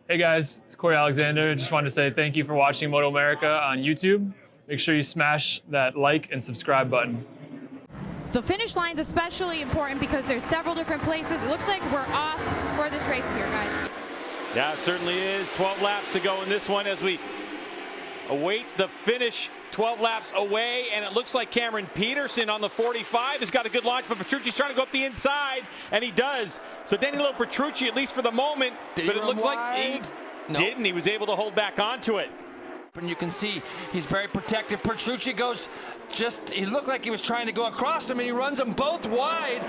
Hey guys, it's Corey Alexander. Just wanted to say thank you for watching MotoAmerica on YouTube. Make sure you smash that like and subscribe button. The finish line's especially important because there's several different places. It looks like we're off for this race here, guys. Yeah, it certainly is. 12 laps to go in this one as we await the finish. 12 laps away, and it looks like Cameron Peterson on the 45 has got a good launch, but Petrucci's trying to go up the inside, and he does. So Danilo Petrucci, at least for the moment, but it looks like he didn't. He was able to hold back onto it. And you can see he's very protective. Petrucci goes he looked like he was trying to go across him, and he runs them both wide.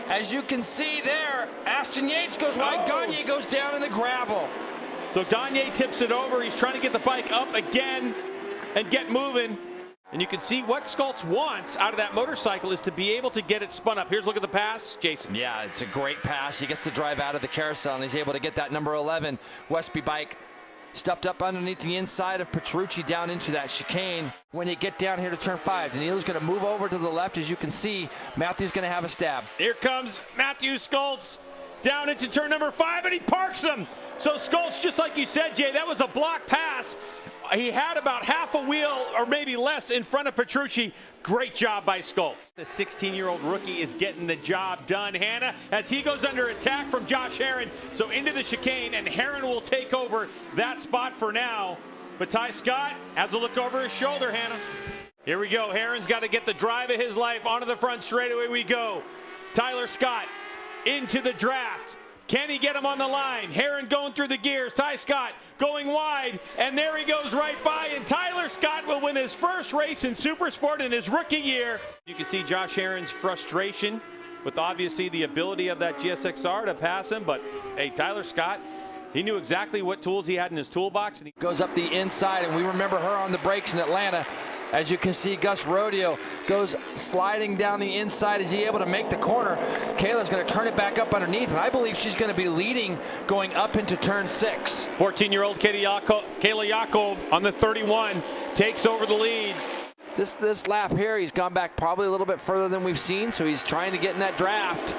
As you can see there, Ashton Yates goes wide, Gagne goes down in the gravel. So Gagne tips it over. He's trying to get the bike up again and get moving. And you can see what Schultz wants out of that motorcycle is to be able to get it spun up. Here's a look at the pass, Jason. Yeah, it's a great pass. He gets to drive out of the carousel, and he's able to get that number 11 Westby bike stuffed up underneath the inside of Petrucci down into that chicane. When you get down here to turn 5, Danilo's going to move over to the left. As you can see, Matthew's going to have a stab. Here comes Matthew Schultz down into turn number 5, and he parks him. So Schultz, just like you said, Jay, that was a block pass. He had about half a wheel or maybe less in front of Petrucci. Great job by Schultz. The 16-year-old rookie is getting the job done, Hannah, as he goes under attack from Josh Herrin. So into the chicane, and Herrin will take over that spot for now. But Ty Scott has a look over his shoulder, Hannah. Here we go. Herrin's got to get the drive of his life onto the front straightaway. We go. Tyler Scott into the draft. Can he get him on the line? Herrin going through the gears. Ty Scott going wide, and there he goes right by, and Tyler Scott will win his first race in Supersport in his rookie year. You can see Josh Herrin's frustration with obviously the ability of that GSXR to pass him, but hey, Tyler Scott, he knew exactly what tools he had in his toolbox. And he goes up the inside, and we remember her on the brakes in Atlanta. As you can see, Gus Rodeo goes sliding down the inside. Is he able to make the corner? Kayla's going to turn it back up underneath, and I believe she's going to be leading going up into turn 6. 14-year-old Kayla Yakov on the 31 takes over the lead. This lap here, he's gone back probably a little bit further than we've seen, so he's trying to get in that draft.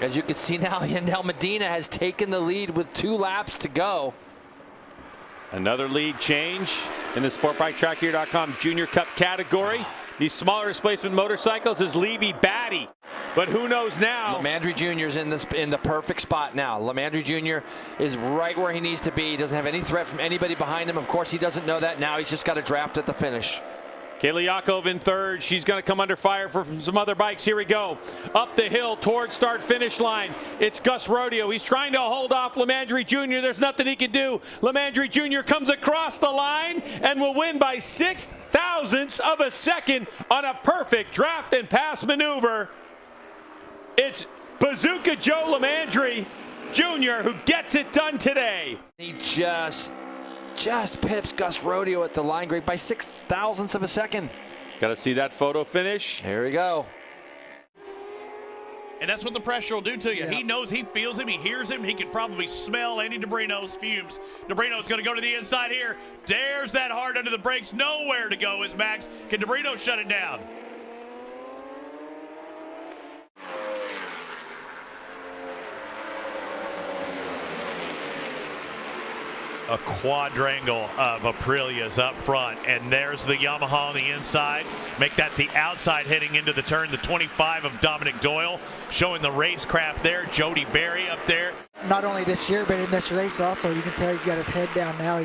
As you can see now, Yandel Medina has taken the lead with 2 laps to go. Another lead change in the SportBikeTrackHere.com Junior Cup category. These smaller displacement motorcycles is Levy Batty. But who knows now? Lamandry Jr.'s in the perfect spot now. Lamandry Jr. is right where he needs to be. He doesn't have any threat from anybody behind him. Of course, he doesn't know that now. He's just got a draft at the finish. Kayla Yakov in third. She's going to come under fire from some other bikes. Here we go. Up the hill towards start-finish line. It's Gus Rodeo. He's trying to hold off Lamandry Jr. There's nothing he can do. Lamandry Jr. comes across the line and will win by 0.06 of a second on a perfect draft and pass maneuver. It's Bazooka Joe Lamandry Jr. who gets it done today. He just pips Gus Rodeo at the line grade by 0.06 of a second. Got to see that photo finish. Here we go. And that's what the pressure will do to you. Yeah. He knows, he feels him, he hears him. He can probably smell Andy DeBrino's fumes. DeBrino's going to go to the inside here. There's that hard under the brakes. Nowhere to go is Max. Can DeBrino shut it down? A quadrangle of Aprilias up front, and there's the Yamaha on the inside. Make that the outside heading into the turn. The 25 of Dominic Doyle showing the racecraft there. Jody Berry up there. Not only this year, but in this race also, you can tell he's got his head down now.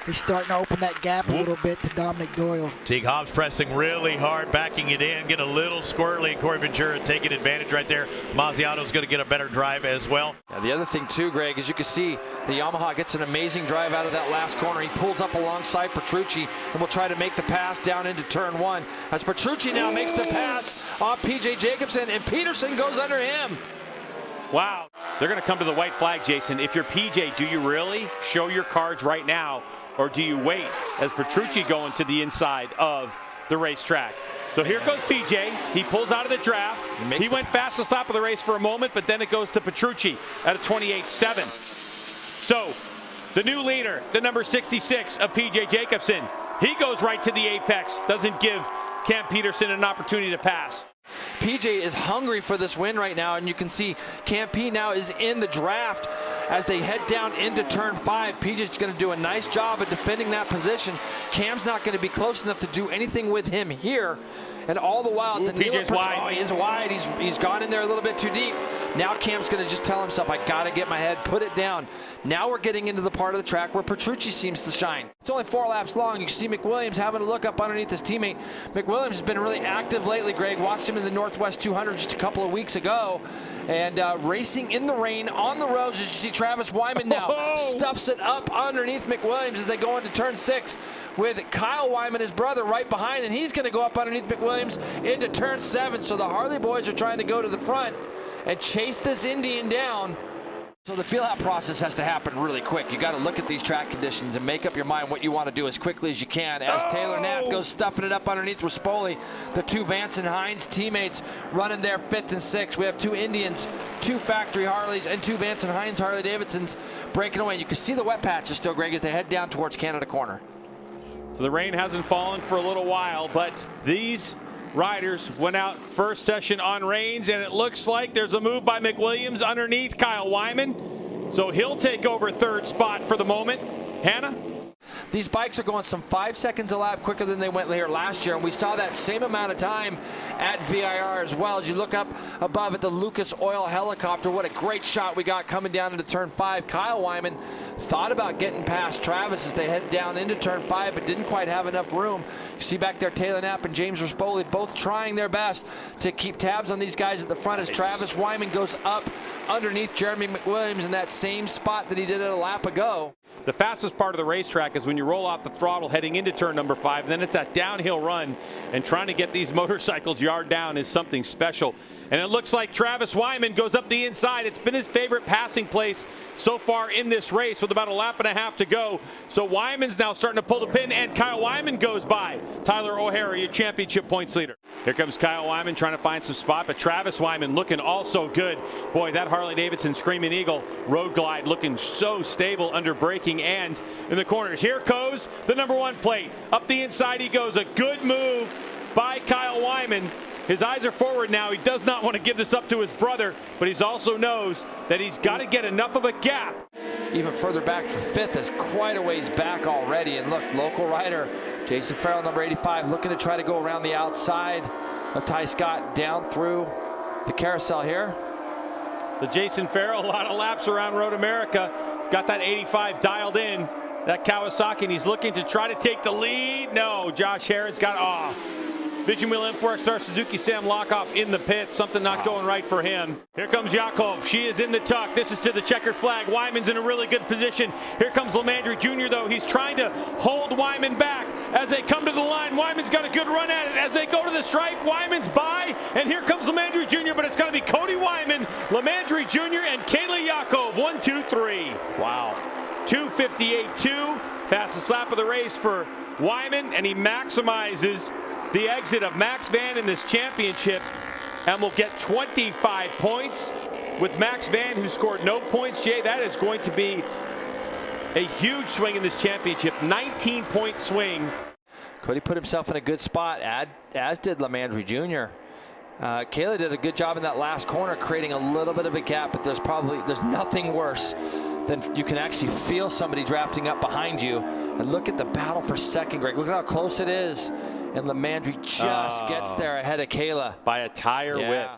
He's starting to open that gap a little bit to Dominic Doyle. Teague Hobbs pressing really hard, backing it in, get a little squirrely. Corey Ventura taking advantage right there. Mazziato's going to get a better drive as well. Now, the other thing too, Greg, as you can see, the Yamaha gets an amazing drive out of that last corner. He pulls up alongside Petrucci and will try to make the pass down into turn 1. As Petrucci now makes the pass off PJ Jacobson, and Peterson goes under him. Wow. They're going to come to the white flag, Jason. If you're PJ, do you really show your cards right now, or do you wait as Petrucci going to the inside of the racetrack? So here goes PJ. He pulls out of the draft. He went fastest lap of the race for a moment, but then it goes to Petrucci at a 28.7. So the new leader, the number 66 of PJ Jacobson, he goes right to the apex. Doesn't give Cam Peterson an opportunity to pass. PJ is hungry for this win right now, and you can see Cam P now is in the draft as they head down into turn 5. PJ's going to do a nice job of defending that position. Cam's not going to be close enough to do anything with him here. And all the while, PJ's wide. Oh, he is wide. He's gone in there a little bit too deep. Now Cam's going to just tell himself, I got to get my head, put it down. Now we're getting into the part of the track where Petrucci seems to shine. It's only 4 laps long. You can see McWilliams having a look up underneath his teammate. McWilliams has been really active lately, Greg. Watched him in the Northwest 200 just a couple of weeks ago. And racing in the rain on the roads, as you see Travis Wyman now stuffs it up underneath McWilliams as they go into turn 6 with Kyle Wyman, his brother, right behind, and he's going to go up underneath McWilliams into turn 7. So the Harley boys are trying to go to the front and chase this Indian down. So the feel-out process has to happen really quick. You got to look at these track conditions and make up your mind what you want to do as quickly as you can. As Taylor Knapp goes stuffing it up underneath Rispoli, the 2 Vance and Hines teammates running their 5th and 6th. We have 2 Indians, 2 factory Harleys, and 2 Vance and Hines Harley Davidsons breaking away. You can see the wet patches still, Greg, as they head down towards Canada Corner. So the rain hasn't fallen for a little while, but these riders went out first session on rains, and it looks like there's a move by McWilliams underneath Kyle Wyman. So he'll take over 3rd spot for the moment. Hannah? These bikes are going some 5 seconds a lap quicker than they went here last year, and we saw that same amount of time at VIR as well. As you look up above at the Lucas Oil helicopter, what a great shot we got coming down into turn 5. Kyle Wyman thought about getting past Travis as they head down into turn 5, but didn't quite have enough room. You see back there Taylor Knapp and James Rispoli both trying their best to keep tabs on these guys at the front as Travis Wyman goes up underneath Jeremy McWilliams in that same spot that he did a lap ago. The fastest part of the racetrack is when you roll off the throttle heading into turn number 5. Then it's that downhill run, and trying to get these motorcycles yard down is something special. And it looks like Travis Wyman goes up the inside. It's been his favorite passing place so far in this race with about a lap and a half to go. So Wyman's now starting to pull the pin, and Kyle Wyman goes by Tyler O'Hara, your championship points leader. Here comes Kyle Wyman trying to find some spot, but Travis Wyman looking also good. Boy, that Harley Davidson Screaming Eagle Road Glide looking so stable under braking and in the corners. Here goes the number 1 plate. Up the inside he goes. A good move by Kyle Wyman. His eyes are forward now. He does not want to give this up to his brother, but he also knows that he's got to get enough of a gap. Even further back for 5th is quite a ways back already. And look, local rider Jason Farrell, number 85, looking to try to go around the outside of Ty Scott down through the carousel here. The Jason Farrell, a lot of laps around Road America. He's got that 85 dialed in, that Kawasaki, and he's looking to try to take the lead. No, Josh Harrod's got Vision Wheel Import Star Suzuki Sam Lockoff in the pits. Something not going right for him. Here comes Yakov. She is in the tuck. This is to the checkered flag. Wyman's in a really good position. Here comes Lamandry Jr. though. He's trying to hold Wyman back as they come to the line. Wyman's got a good run at it. As they go to the stripe, Wyman's by. And here comes Lamandry Jr. But it's going to be Cody Wyman, Lamandry Jr. and Kayla Yakov. 1, 2, 3. Wow. 2:58.2. Fastest lap of the race for Wyman. And he maximizes the exit of Max Van in this championship, and will get 25 points. With Max Van, who scored no points, Jay, that is going to be a huge swing in this championship. 19-point swing. Cody put himself in a good spot, as did Lamandry Jr. Kayla did a good job in that last corner, creating a little bit of a gap, but there's nothing worse than you can actually feel somebody drafting up behind you. And look at the battle for second, Greg. Look at how close it is. And Lamandry just gets there ahead of Kayla. By a tire width.